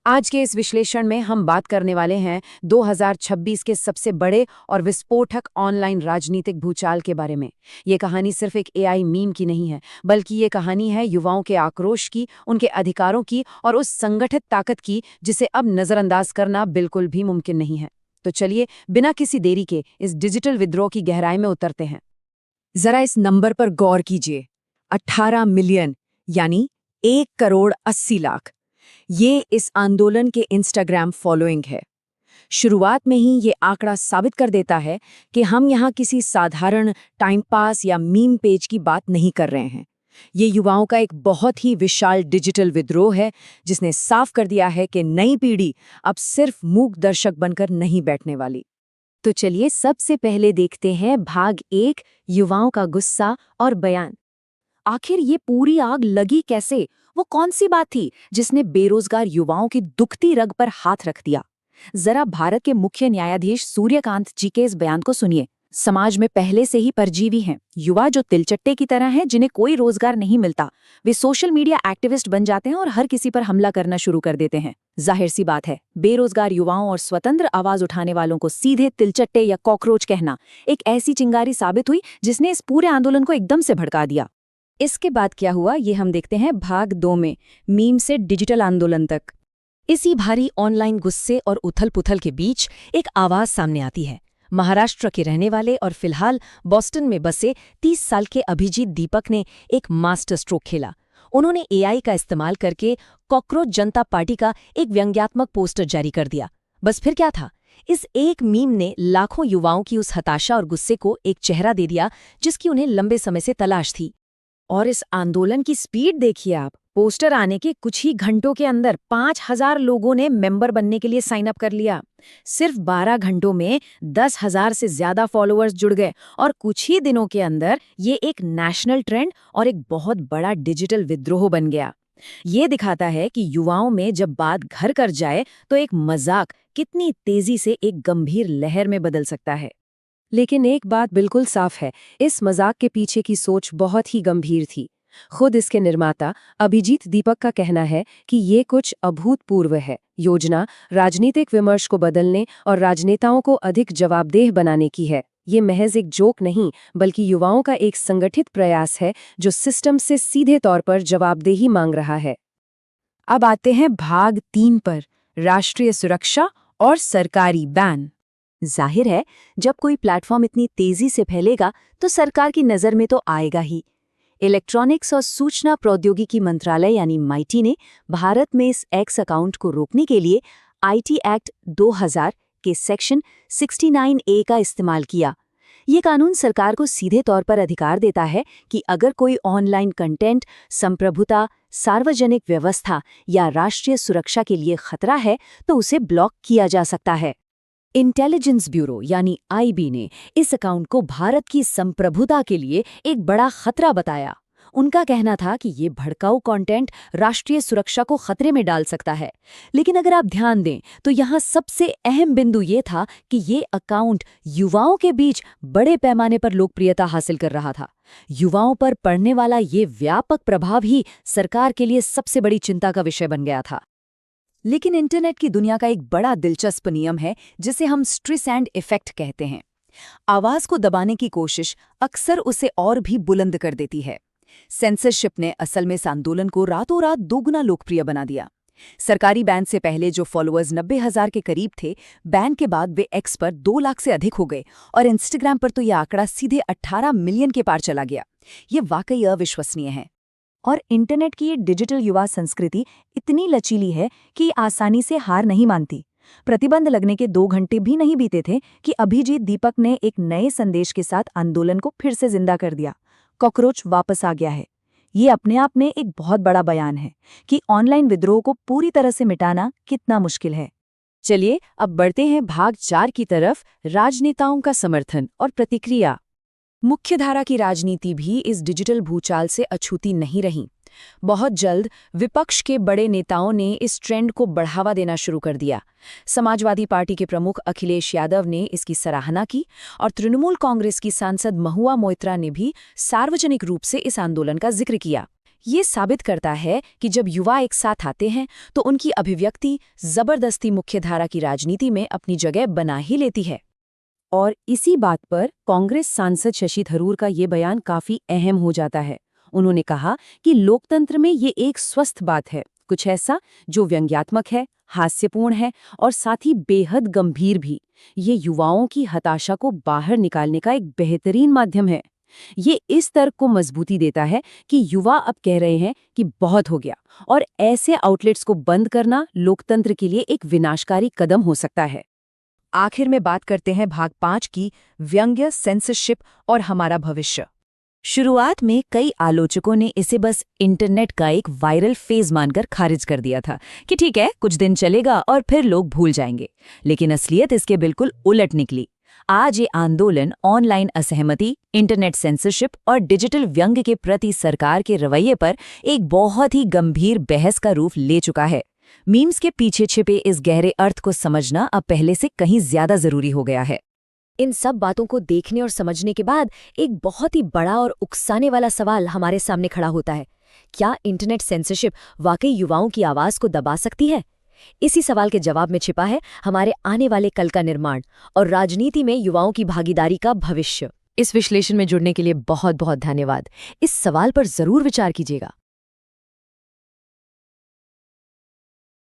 आज के इस विश्लेषण में हम बात करने वाले हैं 2026 के सबसे बड़े और विस्फोटक ऑनलाइन राजनीतिक भूचाल के बारे में। ये कहानी सिर्फ एक एआई मीम की नहीं है, बल्कि ये कहानी है युवाओं के आक्रोश की, उनके अधिकारों की और उस संगठित ताकत की जिसे अब नजरअंदाज करना बिल्कुल भी मुमकिन नहीं है। तो चलिए, बिना किसी देरी के इस डिजिटल विद्रोह की गहराई में उतरते हैं। जरा इस नंबर पर गौर कीजिए। 18 मिलियन यानी 1,80,00,000। ये इस आंदोलन के इंस्टाग्राम फॉलोइंग है। शुरुआत में ही ये आंकड़ा साबित कर देता है कि हम यहाँ किसी साधारण टाइम पास या मीम पेज की बात नहीं कर रहे हैं। ये युवाओं का एक बहुत ही विशाल डिजिटल विद्रोह है, जिसने साफ कर दिया है कि नई पीढ़ी अब सिर्फ मूक दर्शक बनकर नहीं बैठने वाली। तो चलिए, सबसे पहले देखते हैं भाग 1, युवाओं का गुस्सा और बयान। आखिर ये पूरी आग लगी कैसे? वो कौन सी बात थी जिसने बेरोजगार युवाओं की दुखती रग पर हाथ रख दिया? जरा भारत के मुख्य न्यायाधीश सूर्यकांत जी के इस बयान को सुनिए। समाज में पहले से ही परजीवी हैं युवा, जो तिलचट्टे की तरह हैं, जिन्हें कोई रोजगार नहीं मिलता। वे सोशल मीडिया एक्टिविस्ट बन जाते हैं और हर किसी पर हमला करना शुरू कर देते हैं। जाहिर सी बात है, बेरोजगार युवाओं और स्वतंत्र आवाज उठाने वालों को सीधे तिलचट्टे या कॉकरोच कहना एक ऐसी चिंगारी साबित हुई जिसने इस पूरे आंदोलन को एकदम से भड़का दिया। इसके बाद क्या हुआ, ये हम देखते हैं भाग 2 में, मीम से डिजिटल आंदोलन तक। इसी भारी ऑनलाइन गुस्से और उथल-पुथल के बीच एक आवाज सामने आती है। महाराष्ट्र के रहने वाले और फिलहाल बॉस्टन में बसे 30 साल के अभिजीत दीपक ने एक मास्टर स्ट्रोक खेला। उन्होंने एआई का इस्तेमाल करके कॉकरोच जनता पार्टी का एक व्यंग्यात्मक पोस्टर जारी कर दिया। बस फिर क्या था, इस एक मीम ने लाखों युवाओं की उस हताशा और गुस्से को एक चेहरा दे दिया जिसकी उन्हें लंबे समय से तलाश थी। और इस आंदोलन की स्पीड देखिए आप। पोस्टर आने के कुछ ही घंटों के अंदर 5,000 लोगों ने मेंबर बनने के लिए साइन अप कर लिया। सिर्फ 12 घंटों में 10,000 से ज्यादा फॉलोअर्स जुड़ गए और कुछ ही दिनों के अंदर ये एक नेशनल ट्रेंड और एक बहुत बड़ा डिजिटल विद्रोह बन गया। ये दिखाता है कि युवाओं में जब बात घर कर जाए तो एक मजाक कितनी तेजी से एक गंभीर लहर में बदल सकता है। लेकिन एक बात बिल्कुल साफ है, इस मजाक के पीछे की सोच बहुत ही गंभीर थी। खुद इसके निर्माता अभिजीत दीपक का कहना है कि ये कुछ अभूतपूर्व है। योजना राजनीतिक विमर्श को बदलने और राजनेताओं को अधिक जवाबदेह बनाने की है। ये महज एक जोक नहीं, बल्कि युवाओं का एक संगठित प्रयास है जो सिस्टम से सीधे तौर पर जवाबदेही मांग रहा है। अब आते हैं भाग 3 पर, राष्ट्रीय सुरक्षा और सरकारी बैन। जाहिर है, जब कोई प्लेटफॉर्म इतनी तेजी से फैलेगा तो सरकार की नज़र में तो आएगा ही। इलेक्ट्रॉनिक्स और सूचना प्रौद्योगिकी मंत्रालय यानी माइटी ने भारत में इस एक्स अकाउंट को रोकने के लिए आईटी एक्ट 2000 के सेक्शन 69A का इस्तेमाल किया। ये कानून सरकार को सीधे तौर पर अधिकार देता है कि अगर कोई ऑनलाइन कंटेंट संप्रभुता, सार्वजनिक व्यवस्था या राष्ट्रीय सुरक्षा के लिए खतरा है तो उसे ब्लॉक किया जा सकता है। इंटेलिजेंस ब्यूरो यानी आईबी ने इस अकाउंट को भारत की संप्रभुता के लिए एक बड़ा खतरा बताया। उनका कहना था कि ये भड़काऊ कंटेंट राष्ट्रीय सुरक्षा को खतरे में डाल सकता है। लेकिन अगर आप ध्यान दें तो यहाँ सबसे अहम बिंदु ये था कि ये अकाउंट युवाओं के बीच बड़े पैमाने पर लोकप्रियता हासिल कर रहा था। युवाओं पर पड़ने वाला ये व्यापक प्रभाव ही सरकार के लिए सबसे बड़ी चिंता का विषय बन गया था। लेकिन इंटरनेट की दुनिया का एक बड़ा दिलचस्प नियम है जिसे हम स्ट्रेसैंड इफेक्ट कहते हैं। आवाज को दबाने की कोशिश अक्सर उसे और भी बुलंद कर देती है। सेंसरशिप ने असल में इस आंदोलन को रातों रात दोगुना लोकप्रिय बना दिया। सरकारी बैन से पहले जो फॉलोअर्स 90,000 के करीब थे, बैन के बाद वे एक्स पर 2 लाख से अधिक हो गए और इंस्टाग्राम पर तो यह आंकड़ा सीधे 18 मिलियन के पार चला गया। ये वाकई अविश्वसनीय है। और इंटरनेट की ये डिजिटल युवा संस्कृति इतनी लचीली है कि आसानी से हार नहीं मानती। प्रतिबंध लगने के 2 घंटे भी नहीं बीते थे कि अभिजीत दीपक ने एक नए संदेश के साथ आंदोलन को फिर से जिंदा कर दिया। कॉकरोच वापस आ गया है। ये अपने आप में एक बहुत बड़ा बयान है कि ऑनलाइन विद्रोह को पूरी तरह से मिटाना कितना मुश्किल है। चलिए, अब बढ़ते हैं भाग 4 की तरफ, राजनेताओं का समर्थन और प्रतिक्रिया। मुख्यधारा की राजनीति भी इस डिजिटल भूचाल से अछूती नहीं रही। बहुत जल्द विपक्ष के बड़े नेताओं ने इस ट्रेंड को बढ़ावा देना शुरू कर दिया। समाजवादी पार्टी के प्रमुख अखिलेश यादव ने इसकी सराहना की और तृणमूल कांग्रेस की सांसद महुआ मोइत्रा ने भी सार्वजनिक रूप से इस आंदोलन का जिक्र किया। ये साबित करता है कि जब युवा एक साथ आते हैं तो उनकी अभिव्यक्ति जबरदस्ती मुख्यधारा की राजनीति में अपनी जगह बना ही लेती है। और इसी बात पर कांग्रेस सांसद शशि थरूर का ये बयान काफी अहम हो जाता है। उन्होंने कहा कि लोकतंत्र में ये एक स्वस्थ बात है, कुछ ऐसा जो व्यंग्यात्मक है, हास्यपूर्ण है और साथ ही बेहद गंभीर भी। ये युवाओं की हताशा को बाहर निकालने का एक बेहतरीन माध्यम है। ये इस तर्क को मजबूती देता है कि युवा अब कह रहे हैं कि बहुत हो गया, और ऐसे आउटलेट्स को बंद करना लोकतंत्र के लिए एक विनाशकारी कदम हो सकता है। आखिर में बात करते हैं भाग 5 की, व्यंग्य, सेंसरशिप और हमारा भविष्य। शुरुआत में कई आलोचकों ने इसे बस इंटरनेट का एक वायरल फेज मानकर खारिज कर दिया था कि ठीक है, कुछ दिन चलेगा और फिर लोग भूल जाएंगे। लेकिन असलियत इसके बिल्कुल उलट निकली। आज ये आंदोलन ऑनलाइन असहमति, इंटरनेट सेंसरशिप और डिजिटल व्यंग्य के प्रति सरकार के रवैये पर एक बहुत ही गंभीर बहस का रूप ले चुका है। मीम्स के पीछे छिपे इस गहरे अर्थ को समझना अब पहले से कहीं ज्यादा जरूरी हो गया है। इन सब बातों को देखने और समझने के बाद एक बहुत ही बड़ा और उकसाने वाला सवाल हमारे सामने खड़ा होता है। क्या इंटरनेट सेंसरशिप वाकई युवाओं की आवाज को दबा सकती है? इसी सवाल के जवाब में छिपा है हमारे आने वाले कल का निर्माण और राजनीति में युवाओं की भागीदारी का भविष्य। इस विश्लेषण में जुड़ने के लिए बहुत बहुत धन्यवाद। इस सवाल पर जरूर विचार कीजिएगा।